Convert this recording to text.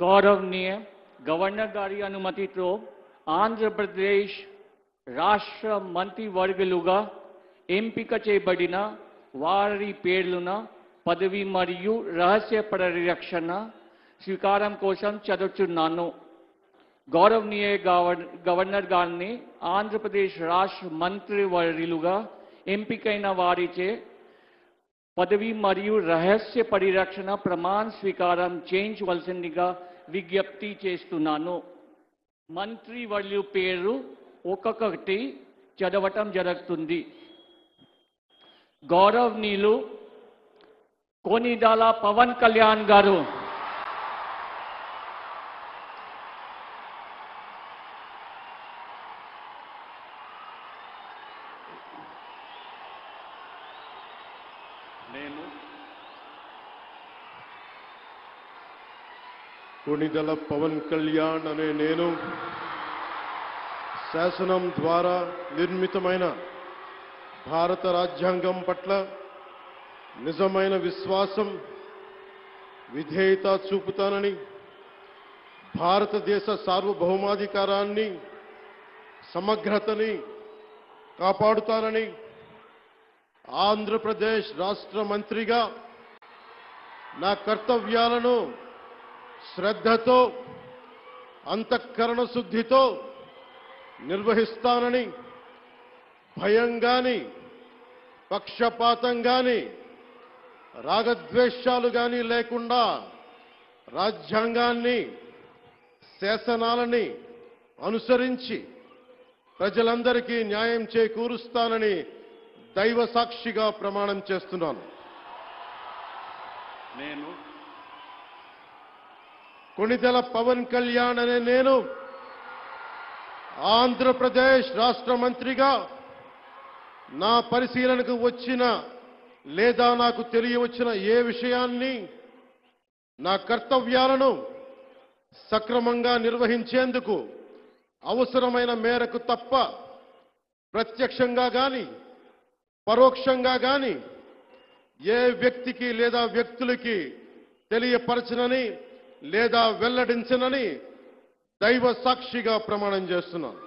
गौरवनीय governor गारी अनुमति तो आंध्र प्रदेश राष्ट्र मंत्रिवर्गलुगा ఎంపిక చేయబడిన వారి పేర్లున పదవి మరియు రహస్య పరిరక్షణ స్వీకారం కోసం చదువుతున్నాను. గౌరవనీయ గవర్నర్ గారిని ఆంధ్రప్రదేశ్ రాష్ట్ర మంత్రివర్యులుగా ఎంపికైన వారిచే పదవి మరియు రహస్య పరిరక్షణ ప్రమాణ స్వీకారం చేయించవలసిందిగా విజ్ఞప్తి చేస్తున్నాను. మంత్రివర్యుల పేరు ఒక్కొక్కటి చదవటం జరుగుతుంది. గౌరవనీయులు కొనిదాల పవన్ కళ్యాణ్ గారు, కొనిదల పవన్ కళ్యాణ్ అనే నేను శాసనం ద్వారా నిర్మితమైన భారత రాజ్యాంగం పట్ల నిజమైన విశ్వాసం విధేయత చూపుతానని, భారతదేశ సార్వభౌమాధికారాన్ని సమగ్రతని కాపాడుతానని, ఆంధ్రప్రదేశ్ రాష్ట్ర మంత్రిగా నా కర్తవ్యాలను శ్రద్ధతో అంతఃకరణ శుద్ధితో నిర్వహిస్తానని, భయం గాని పక్షపాతం గాని రాగద్వేషాలు గాని లేకుండా రాజ్యాంగాన్ని శాసనాలని అనుసరించి ప్రజలందరికీ న్యాయం చేకూరుస్తానని దైవ సాక్షిగా ప్రమాణం చేస్తున్నాను. నేను కొనిదెల పవన్ కళ్యాణ్ అనే నేను ఆంధ్రప్రదేశ్ రాష్ట్ర మంత్రిగా నా పరిశీలనకు వచ్చిన లేదా నాకు తెలియవచ్చిన ఏ విషయాన్ని నా కర్తవ్యాలను సక్రమంగా నిర్వహించేందుకు అవసరమైన మేరకు తప్ప ప్రత్యక్షంగా గాని పరోక్షంగా గాని ఏ వ్యక్తికి లేదా వ్యక్తులకి తెలియపరచనని లేదా వెల్లడించనని దైవ సాక్షిగా ప్రమాణం చేస్తున్నాను.